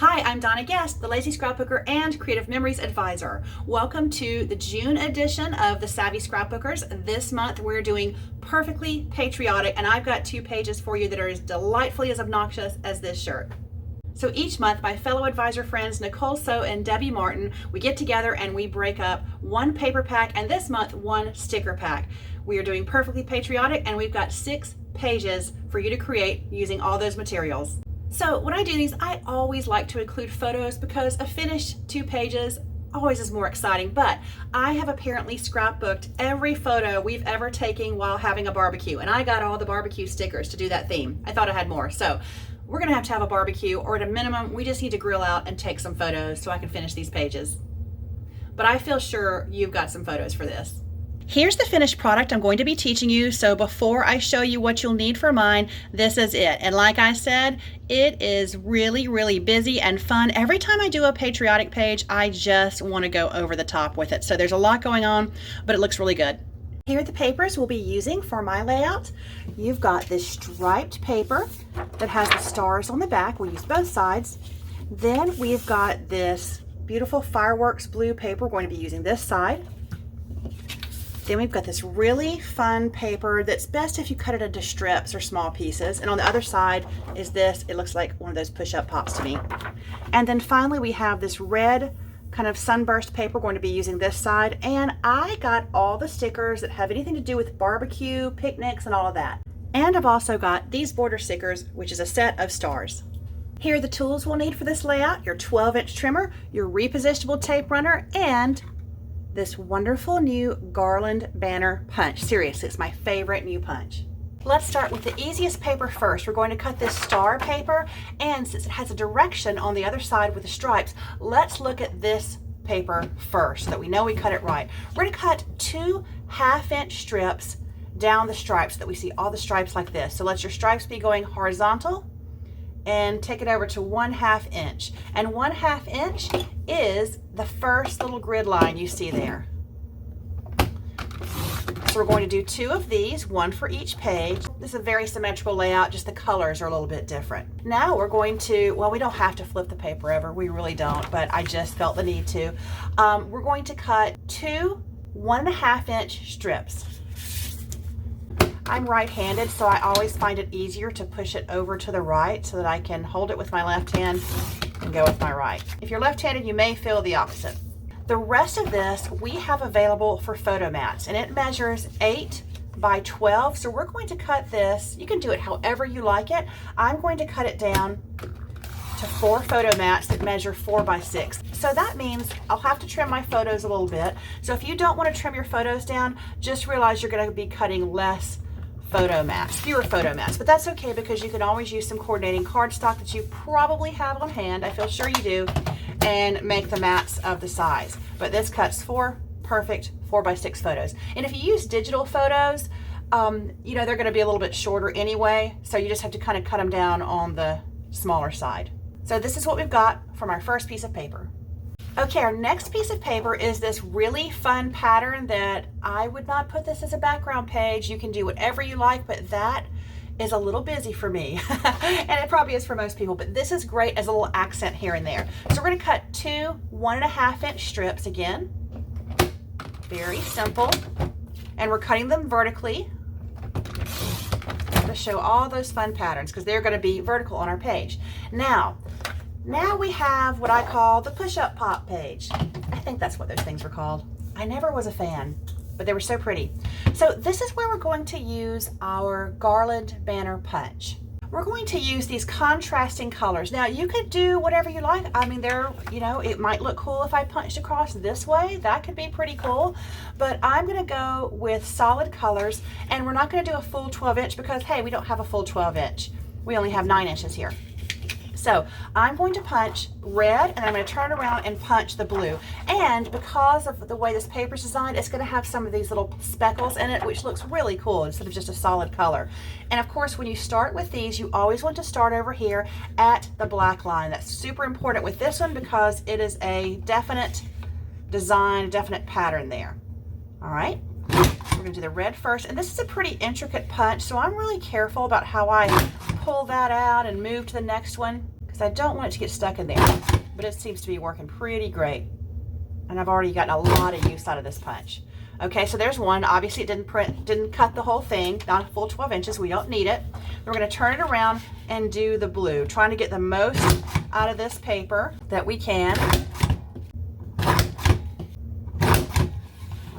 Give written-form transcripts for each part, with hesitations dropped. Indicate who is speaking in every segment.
Speaker 1: Hi, I'm Donna Guest, the Lazy Scrapbooker and Creative Memories Advisor. Welcome to the June edition of the Savvy Scrapbookers. This month we're doing Perfectly Patriotic, and I've got 2 pages for you that are as delightfully as obnoxious as this shirt. So each month, my fellow advisor friends Nicole and Debbie Martin, we get together and we break up 1 paper pack, and this month 1 sticker pack. We are doing Perfectly Patriotic, and we've got 6 pages for you to create using all those materials. So when I do these, I always like to include photos because a finished 2 pages always is more exciting, but I have apparently scrapbooked every photo we've ever taken while having a barbecue, and I got all the barbecue stickers to do that theme. I thought I had more, so we're gonna have to have a barbecue, or at a minimum, we just need to grill out and take some photos so I can finish these pages. But I feel sure you've got some photos for this. Here's the finished product I'm going to be teaching you. So before I show you what you'll need for mine, this is it. And like I said, it is really, really busy and fun. Every time I do a patriotic page, I just want to go over the top with it. So there's a lot going on, but it looks really good. Here are the papers we'll be using for my layout. You've got this striped paper that has the stars on the back. We'll use both sides. Then we've got this beautiful fireworks blue paper. We're going to be using this side. Then we've got this really fun paper that's best if you cut it into strips or small pieces. And on the other side is this. It looks like one of those push-up pops to me. And then finally we have this red kind of sunburst paper. We're going to be using this side. And I got all the stickers that have anything to do with barbecue, picnics, and all of that. And I've also got these border stickers, which is a set of stars. Here are the tools we'll need for this layout: your 12-inch trimmer, your repositionable tape runner, and this wonderful new Garland Banner Punch. Seriously, it's my favorite new punch. Let's start with the easiest paper first. We're going to cut this star paper, and since it has a direction on the other side with the stripes, let's look at this paper first so that we know we cut it right. We're going to cut 2 1/2-inch strips down the stripes so that we see all the stripes like this. So let your stripes be going horizontal, and take it over to 1/2 inch. And 1/2 inch is the first little grid line you see there. So we're going to do 2 of these, 1 for each page. This is a very symmetrical layout, just the colors are a little bit different. Now we're going to, well, we don't have to flip the paper over, we really don't, but I just felt the need to. We're going to cut 2 1/2-inch strips. I'm right-handed, so I always find it easier to push it over to the right so that I can hold it with my left hand and go with my right. If you're left-handed, you may feel the opposite. The rest of this we have available for photo mats, and it measures 8 by 12. So we're going to cut this, you can do it however you like it. I'm going to cut it down to 4 photo mats that measure 4 by 6. So that means I'll have to trim my photos a little bit. So if you don't want to trim your photos down, just realize you're going to be cutting less photo mats, fewer photo mats, but that's okay because you can always use some coordinating cardstock that you probably have on hand, I feel sure you do, and make the mats of the size. But this cuts 4 perfect 4 by 6 photos. And if you use digital photos, you know, they're going to be a little bit shorter anyway, so you just have to kind of cut them down on the smaller side. So this is what we've got from our first piece of paper. Okay, our next piece of paper is this really fun pattern that I would not put this as a background page. You can do whatever you like, but that is a little busy for me. And it probably is for most people, but this is great as a little accent here and there. So we're going to cut 2 1/2-inch strips again. Very simple. And we're cutting them vertically to show all those fun patterns because they're going to be vertical on our page. Now we have what I call the push-up pop page. I think that's what those things were called. I never was a fan, but they were so pretty. So this is where we're going to use our Garland Banner Punch. We're going to use these contrasting colors. Now you could do whatever you like. I mean, you know, it might look cool if I punched across this way. That could be pretty cool, but I'm gonna go with solid colors, and we're not gonna do a full 12-inch because, hey, we don't have a full 12-inch. We only have 9 inches here. So I'm going to punch red, and I'm going to turn around and punch the blue. And because of the way this paper is designed, it's going to have some of these little speckles in it, which looks really cool instead of just a solid color. And of course, when you start with these, you always want to start over here at the black line. That's super important with this one because it is a definite design, a definite pattern there. All right. We're going to do the red first, and this is a pretty intricate punch, so I'm really careful about how I pull that out and move to the next one, because because I don't want it to get stuck in there, but it seems to be working pretty great. And I've already gotten a lot of use out of this punch. Okay, so there's one. Obviously it didn't cut the whole thing, not a full 12 inches. We don't need it. We're gonna turn it around and do the blue, trying to get the most out of this paper that we can.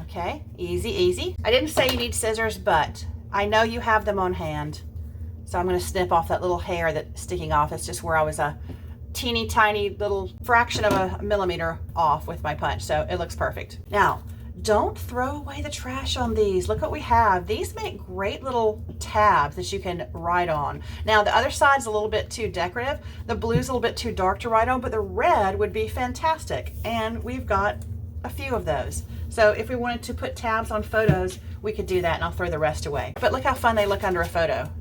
Speaker 1: Okay, easy, easy. I didn't say you need scissors, but I know you have them on hand. So I'm gonna snip off that little hair that's sticking off. It's just where I was a teeny tiny little fraction of a millimeter off with my punch. So it looks perfect. Now, don't throw away the trash on these. Look what we have. These make great little tabs that you can write on. Now the other side's a little bit too decorative. The blue's a little bit too dark to write on, but the red would be fantastic. And we've got a few of those. So if we wanted to put tabs on photos, we could do that, and I'll throw the rest away. But look how fun they look under a photo.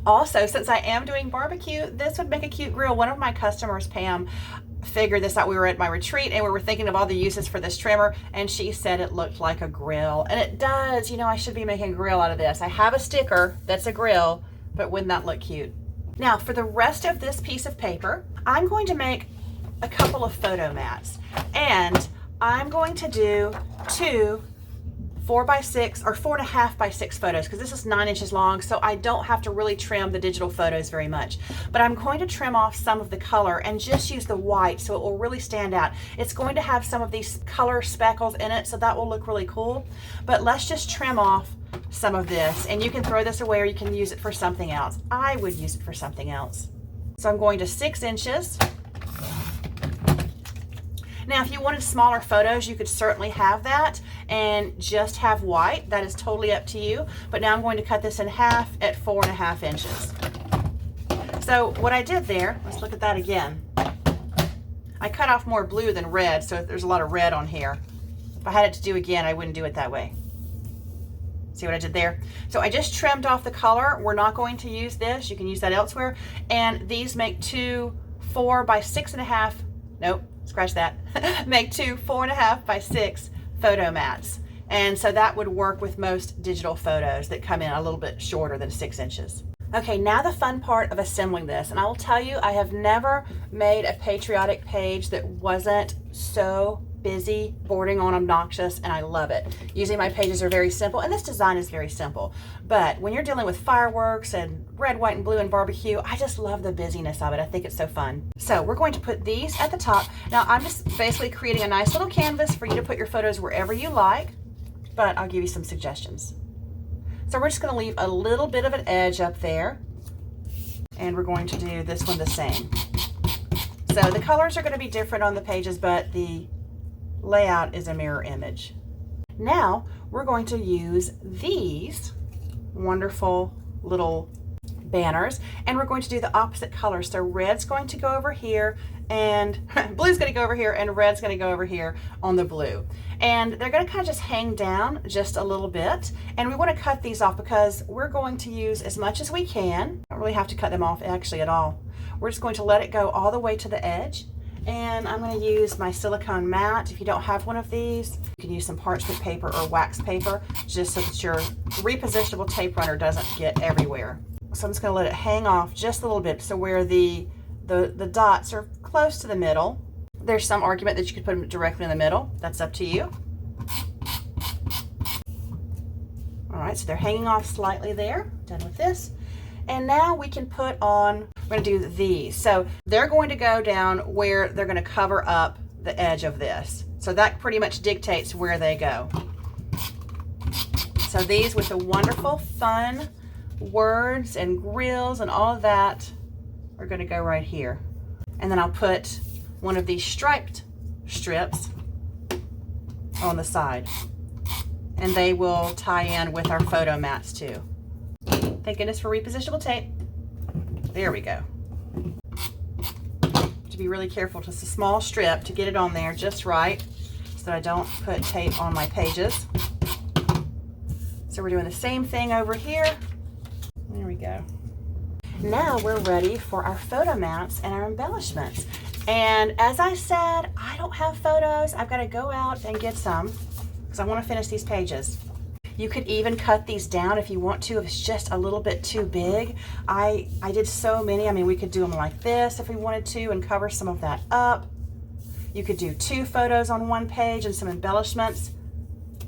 Speaker 1: Also, since I am doing barbecue, this would make a cute grill. One of my customers, Pam, figured this out. We were at my retreat and we were thinking of all the uses for this trimmer, and she said it looked like a grill, and it does. You know, I should be making a grill out of this. I have a sticker that's a grill, but wouldn't that look cute? Now for the rest of this piece of paper, I'm going to make a couple of photo mats, and I'm going to do 2 4x6 or 4.5x6 photos, because this is 9 inches long, so I don't have to really trim the digital photos very much. But I'm going to trim off some of the color and just use the white so it will really stand out. It's going to have some of these color speckles in it, so that will look really cool. But let's just trim off some of this, and you can throw this away or you can use it for something else. I would use it for something else. So I'm going to 6 inches. Now, if you wanted smaller photos, you could certainly have that and just have white. That is totally up to you. But now I'm going to cut this in half at 4.5 inches. So what I did there, let's look at that again. I cut off more blue than red, so there's a lot of red on here. If I had it to do again, I wouldn't do it that way. See what I did there? So I just trimmed off the color. We're not going to use this. You can use that elsewhere. And these make 2 4x6.5. Nope. Scratch that. Make 2 4.5x6 photo mats. And so that would work with most digital photos that come in a little bit shorter than 6 inches. Okay, now the fun part of assembling this. And I will tell you, I have never made a patriotic page that wasn't so busy, bordering on obnoxious, and I love it. Usually my pages are very simple, and this design is very simple. But when you're dealing with fireworks and red, white, and blue and barbecue, I just love the busyness of it. I think it's so fun. So we're going to put these at the top. Now I'm just basically creating a nice little canvas for you to put your photos wherever you like, but I'll give you some suggestions. So we're just going to leave a little bit of an edge up there, and we're going to do this one the same. So the colors are going to be different on the pages, but the layout is a mirror image. Now we're going to use these wonderful little banners, and we're going to do the opposite color. So red's going to go over here, and blue's going to go over here, and red's going to go over here on the blue. And they're going to kind of just hang down just a little bit, and we want to cut these off because we're going to use as much as we can. Don't really have to cut them off actually at all. We're just going to let it go all the way to the edge. And I'm going to use my silicone mat. If you don't have one of these, you can use some parchment paper or wax paper, just so that your repositionable tape runner doesn't get everywhere. So I'm just going to let it hang off just a little bit, so where the dots are close to the middle. There's some argument that you could put them directly in the middle. That's up to you. All right, so they're hanging off slightly there. Done with this. And now we can put on, we're going to do these. So they're going to go down where they're going to cover up the edge of this. So that pretty much dictates where they go. So these with the wonderful fun words and grills and all of that are going to go right here. And then I'll put one of these striped strips on the side. And they will tie in with our photo mats too. Thank goodness for repositionable tape. There we go. To be really careful, just a small strip to get it on there just right so that I don't put tape on my pages. So we're doing the same thing over here. There we go. Now we're ready for our photo mats and our embellishments. And as I said, I don't have photos. I've got to go out and get some because I want to finish these pages. You could even cut these down if you want to, if it's just a little bit too big. I did so many. I mean, we could do them like this if we wanted to and cover some of that up. You could do 2 photos on one page and some embellishments.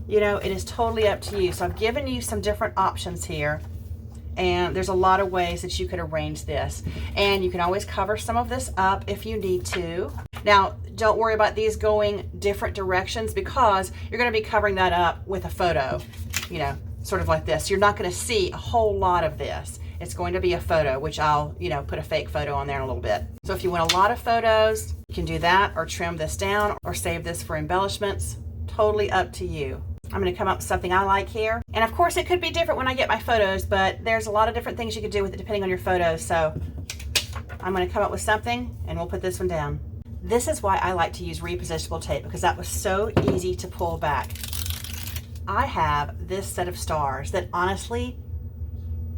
Speaker 1: You know, it is totally up to you. So I've given you some different options here, and there's a lot of ways that you could arrange this. And you can always cover some of this up if you need to. Now, don't worry about these going different directions, because you're going to be covering that up with a photo, you know, sort of like this. You're not going to see a whole lot of this. It's going to be a photo, which I'll, you know, put a fake photo on there in a little bit. So if you want a lot of photos, you can do that, or trim this down, or save this for embellishments. Totally up to you. I'm going to come up with something I like here. And of course, it could be different when I get my photos, but there's a lot of different things you could do with it depending on your photos. So I'm going to come up with something, and we'll put this one down. This is why I like to use repositionable tape, because that was so easy to pull back. I have this set of stars that honestly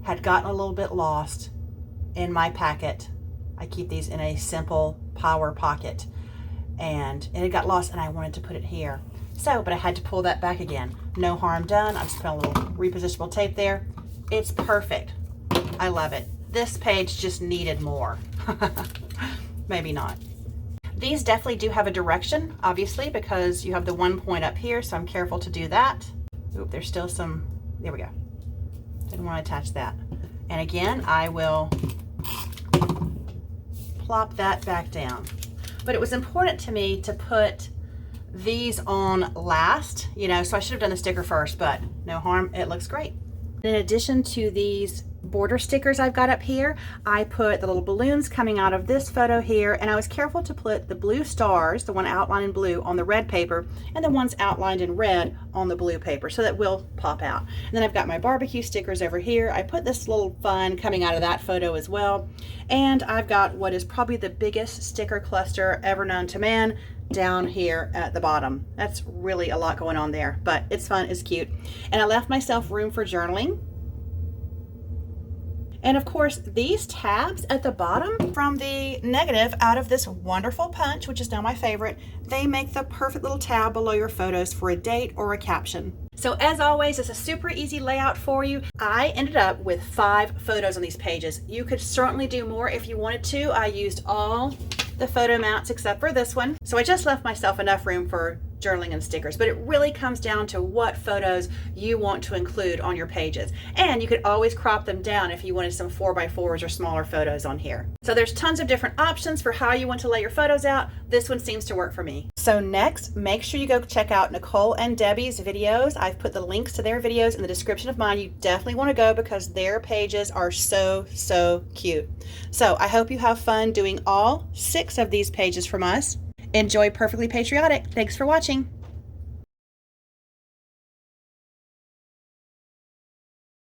Speaker 1: had gotten a little bit lost in my packet. I keep these in a simple power pocket, and it got lost, and I wanted to put it here. So, but I had to pull that back again. No harm done. I'm just putting a little repositionable tape there. It's perfect. I love it. This page just needed more. Maybe not. These definitely do have a direction, obviously, because you have the 1 point up here, so I'm careful to do that. Oop, there's still some, there we go. Didn't want to attach that. And again, I will plop that back down. But it was important to me to put these on last, you know, so I should have done the sticker first, but no harm, it looks great. In addition to these border stickers I've got up here, I put the little balloons coming out of this photo here, and I was careful to put the blue stars, the one outlined in blue, on the red paper, and the ones outlined in red on the blue paper, so that will pop out. And then I've got my barbecue stickers over here. I put this little fun coming out of that photo as well. And I've got what is probably the biggest sticker cluster ever known to man down here at the bottom. That's really a lot going on there, but it's fun, it's cute. And I left myself room for journaling. And of course, these tabs at the bottom from the negative out of this wonderful punch, which is now my favorite, they make the perfect little tab below your photos for a date or a caption. So as always, it's a super easy layout for you. I ended up with 5 photos on these pages. You could certainly do more if you wanted to. I used all the photo mounts except for this one. So I just left myself enough room for journaling and stickers, but it really comes down to what photos you want to include on your pages. And you could always crop them down if you wanted some 4x4s or smaller photos on here. So there's tons of different options for how you want to lay your photos out. This one seems to work for me. So next, make sure you go check out Nicole and Debbie's videos. I've put the links to their videos in the description of mine. You definitely want to go because their pages are so, so cute. So I hope you have fun doing all 6 of these pages from us. Enjoy Perfectly Patriotic. Thanks for watching.